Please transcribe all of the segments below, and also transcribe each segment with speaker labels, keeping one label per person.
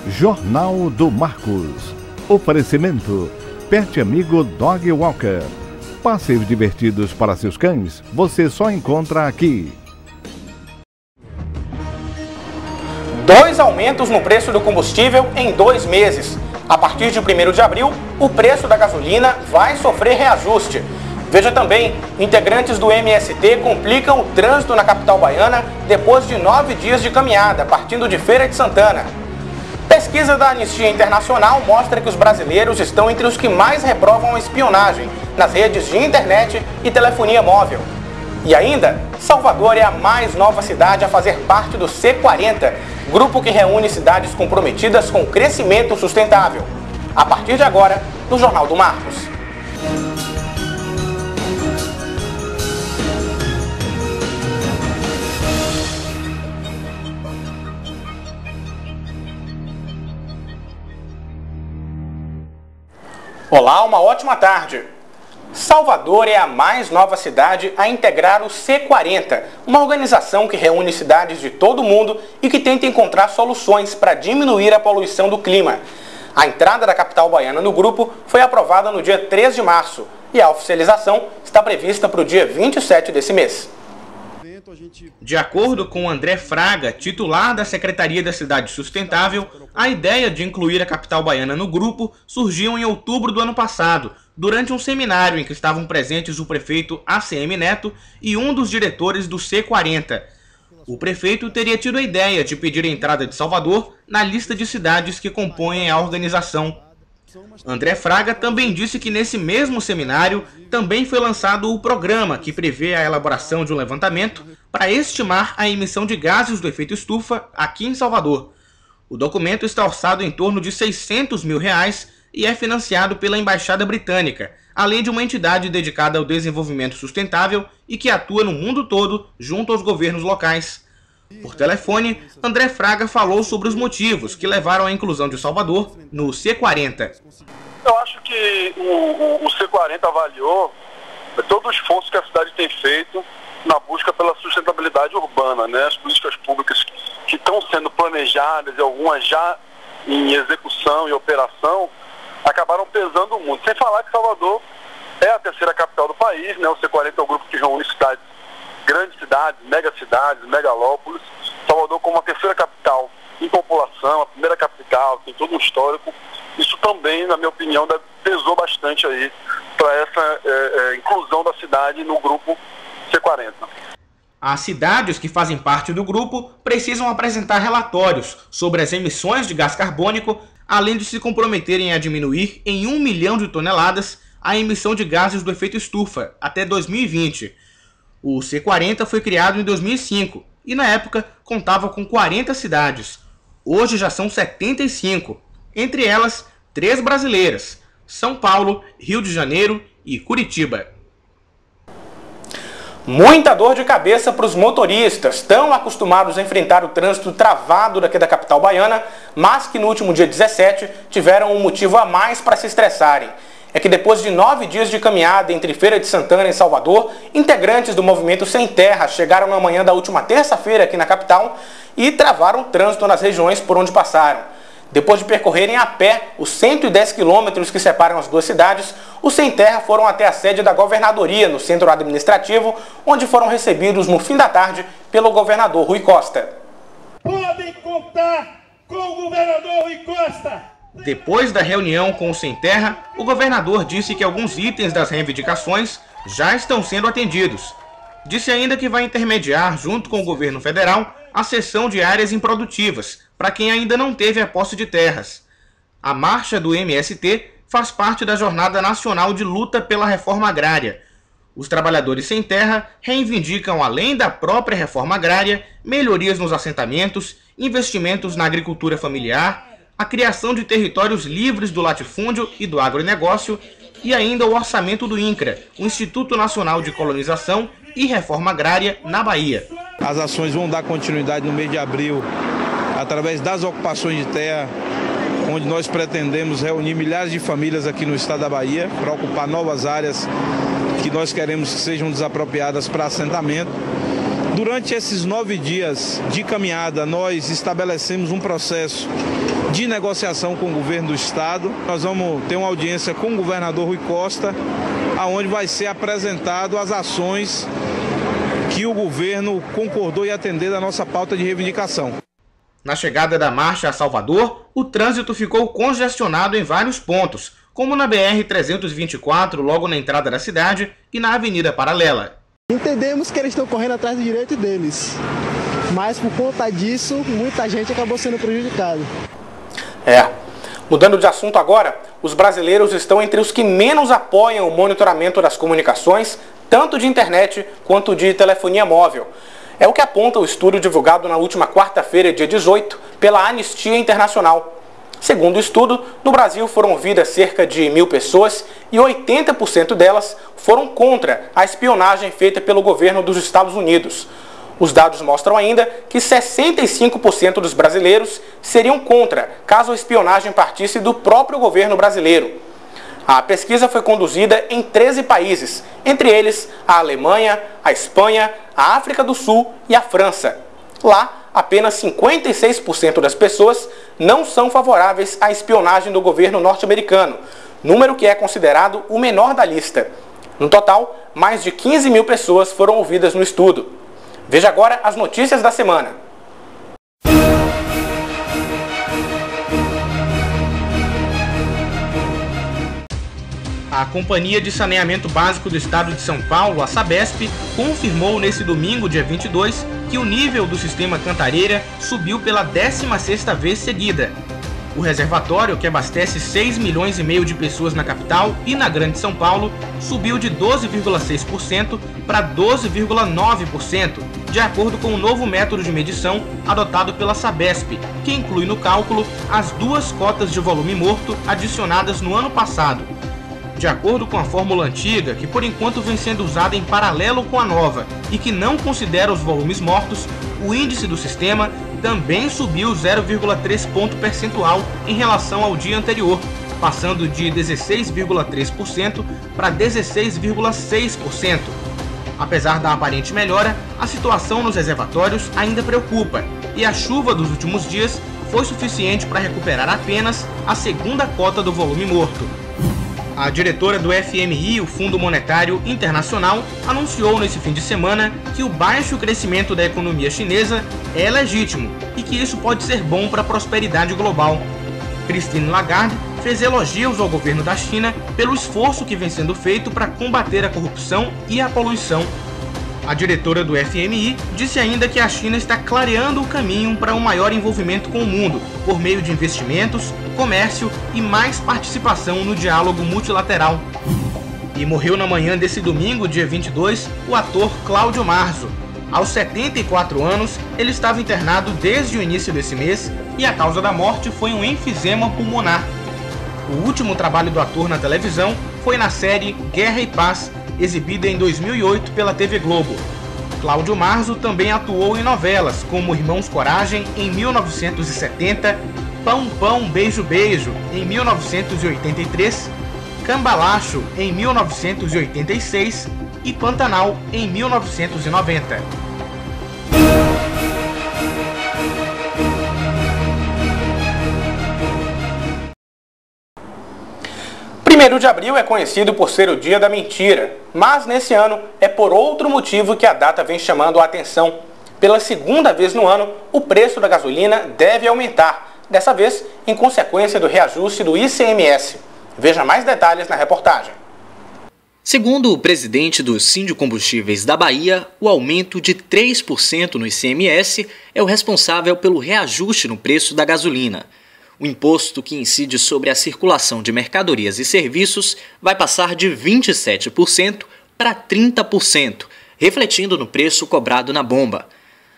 Speaker 1: Jornal do Marcos. Oferecimento Pet Amigo Dog Walker. Passeios divertidos para seus cães, você só encontra aqui.
Speaker 2: 2 aumentos no preço do combustível em 2 meses. A partir de 1º de abril, o preço da gasolina vai sofrer reajuste. Veja também, integrantes do MST complicam o trânsito na capital baiana depois de 9 dias de caminhada, partindo de Feira de Santana. Pesquisa da Anistia Internacional mostra que os brasileiros estão entre os que mais reprovam a espionagem nas redes de internet e telefonia móvel. E ainda, Salvador é a mais nova cidade a fazer parte do C40, grupo que reúne cidades comprometidas com o crescimento sustentável. A partir de agora, no Jornal do Marcos. Olá, uma ótima tarde. Salvador é a mais nova cidade a integrar o C40, uma organização que reúne cidades de todo o mundo e que tenta encontrar soluções para diminuir a poluição do clima. A entrada da capital baiana no grupo foi aprovada no dia 3 de março e a oficialização está prevista para o dia 27 desse mês.
Speaker 3: De acordo com André Fraga, titular da Secretaria da Cidade Sustentável, a ideia de incluir a capital baiana no grupo surgiu em outubro do ano passado, durante um seminário em que estavam presentes o prefeito ACM Neto e um dos diretores do C40. O prefeito teria tido a ideia de pedir a entrada de Salvador na lista de cidades que compõem a organização. André Fraga também disse que nesse mesmo seminário também foi lançado o programa que prevê a elaboração de um levantamento para estimar a emissão de gases do efeito estufa aqui em Salvador. O documento está orçado em torno de R$600 mil e é financiado pela Embaixada Britânica, além de uma entidade dedicada ao desenvolvimento sustentável e que atua no mundo todo junto aos governos locais. Por telefone, André Fraga falou sobre os motivos que levaram à inclusão de Salvador no C40.
Speaker 4: Eu acho que o C40 avaliou todo o esforço que a cidade tem feito na busca pela sustentabilidade urbana, né? As políticas públicas que estão sendo planejadas e algumas já em execução e operação acabaram pesando muito. Sem falar que Salvador é a 3ª capital do país, né? O C40 é o grupo que reúne cidades, grandes cidades, megalópolis. Salvador como a 3ª capital em população, a 1ª capital, tem todo um histórico. Isso também, na minha opinião, pesou bastante aí para essa inclusão da cidade no grupo C40.
Speaker 3: As cidades que fazem parte do grupo precisam apresentar relatórios sobre as emissões de gás carbônico, além de se comprometerem a diminuir em 1 milhão de toneladas a emissão de gases do efeito estufa até 2020. O C40 foi criado em 2005 e, na época, contava com 40 cidades. Hoje já são 75, entre elas 3 brasileiras: São Paulo, Rio de Janeiro e Curitiba.
Speaker 2: Muita dor de cabeça para os motoristas, tão acostumados a enfrentar o trânsito travado daqui da capital baiana, mas que no último dia 17 tiveram um motivo a mais para se estressarem. É que depois de 9 dias de caminhada entre Feira de Santana e Salvador, integrantes do Movimento Sem Terra chegaram na manhã da última terça-feira aqui na capital e travaram o trânsito nas regiões por onde passaram. Depois de percorrerem a pé os 110 quilômetros que separam as duas cidades, os Sem Terra foram até a sede da governadoria, no centro administrativo, onde foram recebidos no fim da tarde pelo governador Rui Costa.
Speaker 5: Podem contar com o governador Rui Costa!
Speaker 3: Depois da reunião com o Sem Terra, o governador disse que alguns itens das reivindicações já estão sendo atendidos. Disse ainda que vai intermediar, junto com o governo federal, a cessão de áreas improdutivas para quem ainda não teve a posse de terras. A marcha do MST faz parte da Jornada Nacional de Luta pela Reforma Agrária. Os trabalhadores sem terra reivindicam, além da própria reforma agrária, melhorias nos assentamentos, investimentos na agricultura familiar, a criação de territórios livres do latifúndio e do agronegócio e ainda o orçamento do INCRA, o Instituto Nacional de Colonização e Reforma Agrária, na Bahia.
Speaker 6: As ações vão dar continuidade no mês de abril, através das ocupações de terra, onde nós pretendemos reunir milhares de famílias aqui no estado da Bahia para ocupar novas áreas que nós queremos que sejam desapropriadas para assentamento. Durante esses 9 dias de caminhada, nós estabelecemos um processo de negociação com o governo do estado. Nós vamos ter uma audiência com o governador Rui Costa, onde vai ser apresentado as ações que o governo concordou em atender da nossa pauta de reivindicação.
Speaker 3: Na chegada da marcha a Salvador, o trânsito ficou congestionado em vários pontos, como na BR-324, logo na entrada da cidade, e na Avenida Paralela.
Speaker 7: Entendemos que eles estão correndo atrás do direito deles, mas por conta disso, muita gente acabou sendo prejudicada.
Speaker 2: Mudando de assunto agora, os brasileiros estão entre os que menos apoiam o monitoramento das comunicações, tanto de internet quanto de telefonia móvel. É o que aponta o estudo divulgado na última quarta-feira, dia 18, pela Anistia Internacional. Segundo o estudo, no Brasil foram ouvidas cerca de 1.000 pessoas e 80% delas foram contra a espionagem feita pelo governo dos Estados Unidos. Os dados mostram ainda que 65% dos brasileiros seriam contra caso a espionagem partisse do próprio governo brasileiro. A pesquisa foi conduzida em 13 países, entre eles a Alemanha, a Espanha, a África do Sul e a França. Lá, apenas 56% das pessoas não são favoráveis à espionagem do governo norte-americano, número que é considerado o menor da lista. No total, mais de 15.000 pessoas foram ouvidas no estudo. Veja agora as notícias da semana.
Speaker 3: A Companhia de Saneamento Básico do Estado de São Paulo, a Sabesp, confirmou nesse domingo, dia 22, que o nível do sistema Cantareira subiu pela 16ª vez seguida. O reservatório, que abastece 6,5 milhões de pessoas na capital e na Grande São Paulo, subiu de 12,6% para 12,9%, de acordo com o novo método de medição adotado pela Sabesp, que inclui no cálculo as 2 cotas de volume morto adicionadas no ano passado. De acordo com a fórmula antiga, que por enquanto vem sendo usada em paralelo com a nova e que não considera os volumes mortos, o índice do sistema também subiu 0,3 ponto percentual em relação ao dia anterior, passando de 16,3% para 16,6%. Apesar da aparente melhora, a situação nos reservatórios ainda preocupa e a chuva dos últimos dias foi suficiente para recuperar apenas a 2ª cota do volume morto. A diretora do FMI, o Fundo Monetário Internacional, anunciou nesse fim de semana que o baixo crescimento da economia chinesa é legítimo e que isso pode ser bom para a prosperidade global. Christine Lagarde fez elogios ao governo da China pelo esforço que vem sendo feito para combater a corrupção e a poluição. A diretora do FMI disse ainda que a China está clareando o caminho para um maior envolvimento com o mundo, por meio de investimentos, comércio e mais participação no diálogo multilateral. E morreu na manhã desse domingo, dia 22, o ator Cláudio Marzo. Aos 74 anos, ele estava internado desde o início desse mês e a causa da morte foi um enfisema pulmonar. O último trabalho do ator na televisão foi na série Guerra e Paz, exibida em 2008 pela TV Globo. Cláudio Marzo também atuou em novelas como Irmãos Coragem, em 1970, Pão Pão Beijo Beijo, em 1983, Cambalacho, em 1986 e Pantanal, em 1990.
Speaker 2: 1º de abril é conhecido por ser o dia da mentira, mas nesse ano é por outro motivo que a data vem chamando a atenção. Pela 2ª vez no ano, o preço da gasolina deve aumentar, dessa vez em consequência do reajuste do ICMS. Veja mais detalhes na reportagem.
Speaker 8: Segundo o presidente do Sindicombustíveis da Bahia, o aumento de 3% no ICMS é o responsável pelo reajuste no preço da gasolina. O imposto que incide sobre a circulação de mercadorias e serviços vai passar de 27% para 30%, refletindo no preço cobrado na bomba.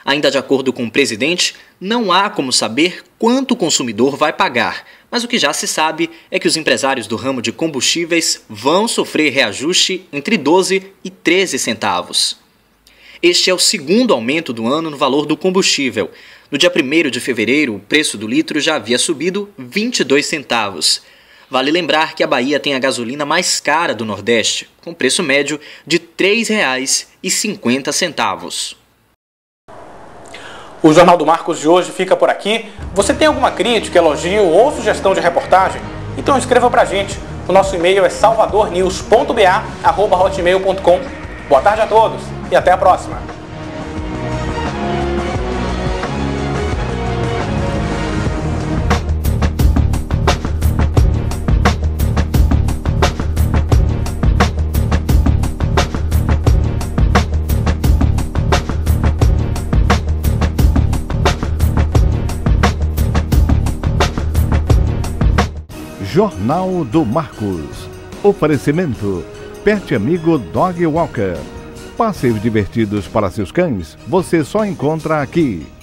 Speaker 8: Ainda de acordo com o presidente, não há como saber quanto o consumidor vai pagar, mas o que já se sabe é que os empresários do ramo de combustíveis vão sofrer reajuste entre 12 e 13 centavos. Este é o 2º aumento do ano no valor do combustível. No dia 1º de fevereiro, o preço do litro já havia subido 22 centavos. Vale lembrar que a Bahia tem a gasolina mais cara do Nordeste, com preço médio de R$ 3,50.
Speaker 2: O Jornal do Marcos de hoje fica por aqui. Você tem alguma crítica, elogio ou sugestão de reportagem? Então escreva pra gente. O nosso e-mail é salvadornews.ba@hotmail.com. Boa tarde a todos e até a próxima.
Speaker 1: Jornal do Marcos. Oferecimento: Pet Amigo Dog Walker. Passeios divertidos para seus cães, você só encontra aqui.